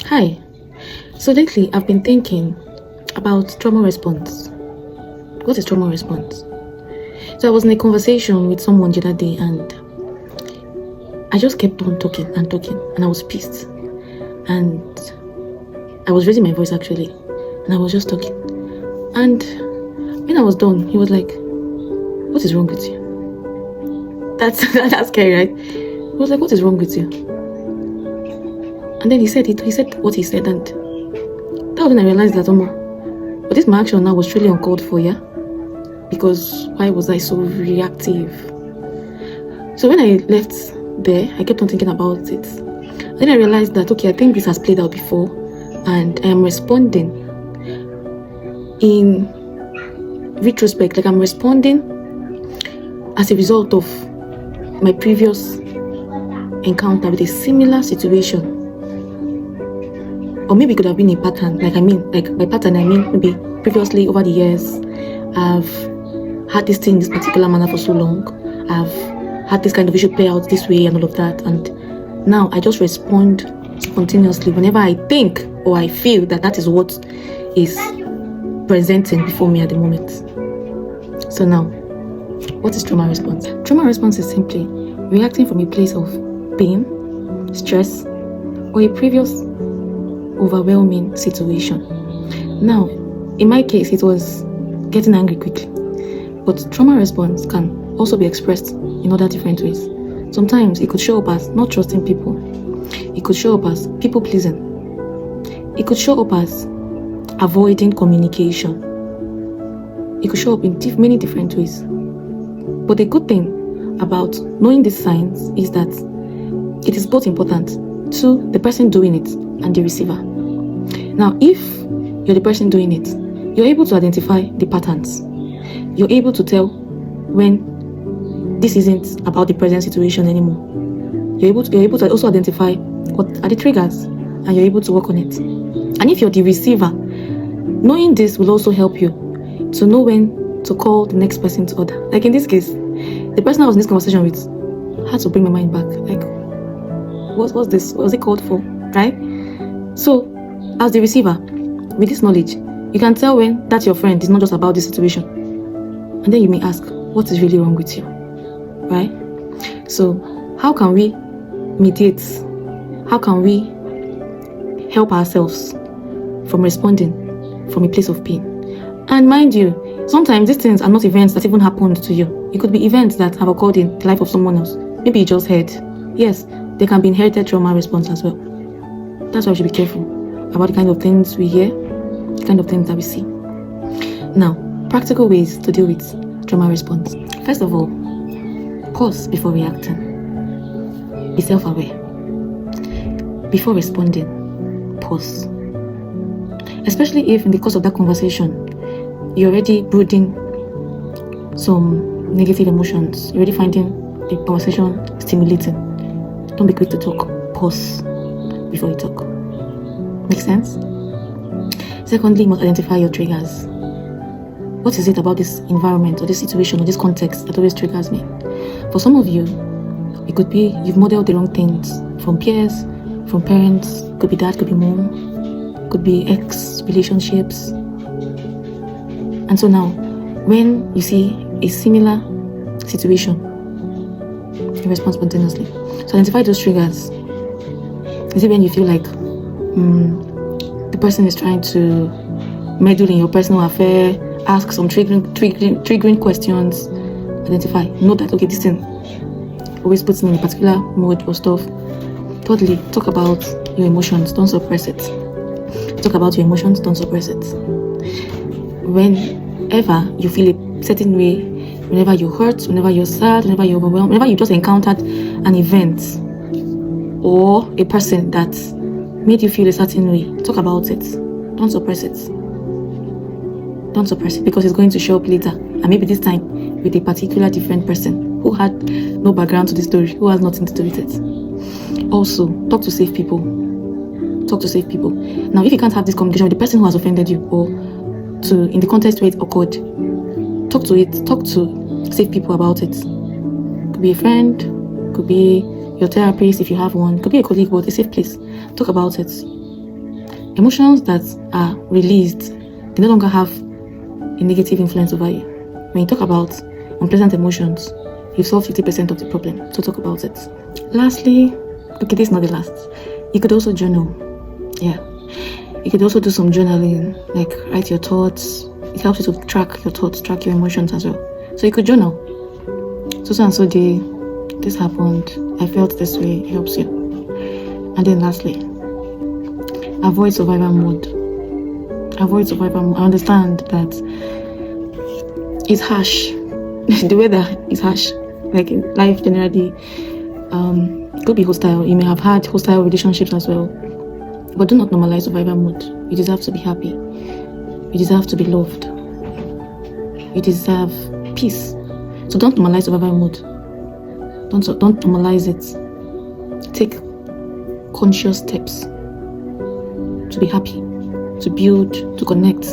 Hi. So lately, I've been thinking about trauma response. What is trauma response? So I was in a conversation with someone the other day, and I just kept on talking and talking, and I was pissed. And I was raising my voice actually, and I was just talking. And when I was done, he was like, "What is wrong with you?" That's scary, right? He was like, "What is wrong with you?" And then he said what he said, and that was when I realized that, but this my action now was truly uncalled for, yeah? Because why was I so reactive? So when I left there, I kept on thinking about it. Then I realized that, okay, I think this has played out before, and I am responding in retrospect, like I'm responding as a result of my previous encounter with a similar situation. Or maybe it could have been a pattern. Like by pattern, I mean maybe previously over the years, I've had this thing in this particular manner for so long. I've had this kind of issue play out this way and all of that. And now I just respond continuously whenever I think or I feel that is what is presenting before me at the moment. So now, what is trauma response? Trauma response is simply reacting from a place of pain, stress, or a previous overwhelming situation. Now, in my case, it was getting angry quickly, but trauma response can also be expressed in other different ways. Sometimes it could show up as not trusting people. It could show up as people pleasing. It could show up as avoiding communication. It could show up in many different ways. But the good thing about knowing these signs is that it is both important to the person doing it and the receiver. Now, if you're the person doing it, you're able to identify the patterns. You're able to tell when this isn't about the present situation anymore. You're able to also identify what are the triggers, and you're able to work on it. And if you're the receiver, knowing this will also help you to know when to call the next person to order. Like in this case, the person I was in this conversation with had to bring my mind back. Like, what's this? What was it called for? Right? So, as the receiver, with this knowledge, you can tell when that your friend is not just about this situation. And then you may ask, what is really wrong with you? Right? So, how can we mediate? How can we help ourselves from responding from a place of pain? And mind you, sometimes these things are not events that even happened to you. It could be events that have occurred in the life of someone else. Maybe you just heard. Yes, they can be inherited trauma response as well. That's why we should be careful about the kind of things we hear, the kind of things that we see. Now, practical ways to deal with trauma response. First of all, pause before reacting. Be self-aware. Before responding, pause. Especially if in the course of that conversation, you're already brooding some negative emotions, you're already finding the conversation stimulating. Don't be quick to talk. Pause before you talk. Make sense? Secondly, you must identify your triggers. What is it about this environment or this situation or this context that always triggers me? For some of you, it could be you've modeled the wrong things from peers, from parents, could be dad, could be mom, could be ex relationships. And so now, when you see a similar situation, you respond spontaneously. So identify those triggers. Is it when you feel like the person is trying to meddle in your personal affair, ask some triggering questions? Identify. Know that, okay, this thing always puts me in a particular mood or stuff. Thirdly, talk about your emotions. Don't suppress it. Talk about your emotions. Don't suppress it. Whenever you feel a certain way, whenever you're hurt, whenever you're sad, whenever you're overwhelmed, whenever you just encountered an event or a person that made you feel a certain way, talk about it. Don't suppress it. Don't suppress it, because it's going to show up later, and maybe this time with a particular different person who had no background to the story, who has nothing to do with it. Also, talk to safe people. Talk to safe people. Now, if you can't have this communication with the person who has offended you, or in the context where it occurred, talk to safe people about it. Could be a friend, could be your therapist if you have one, could be a colleague, but a safe place. Talk about it. Emotions that are released, they no longer have a negative influence over you. When you talk about unpleasant emotions, you've solved 50% of the problem. So talk about it. Lastly, okay, this is not the last. You could also journal. Yeah. You could also do some journaling, like write your thoughts. It helps you to track your thoughts, track your emotions as well. So you could journal. So and so day, this happened. I felt this way. It helps you. And then lastly, avoid survival mode. Avoid survival mode. I understand that it's harsh. The weather is harsh. Like in life generally, it could be hostile. You may have had hostile relationships as well. But do not normalize survival mode. You deserve to be happy. You deserve to be loved. You deserve peace. So don't normalize survival mode. Don't normalize it. Take conscious steps to be happy, to build, to connect,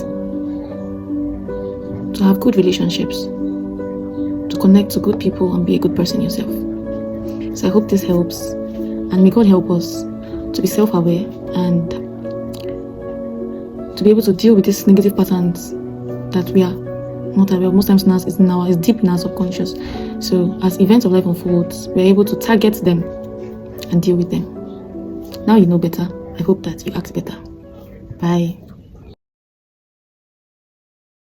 to have good relationships, to connect to good people and be a good person yourself. So I hope this helps, and may God help us to be self-aware and to be able to deal with these negative patterns that we are not aware of. Most times now it's deep in our subconscious. So as events of life unfolds, we're able to target them and deal with them. Now you know better. I hope that you act better. Bye.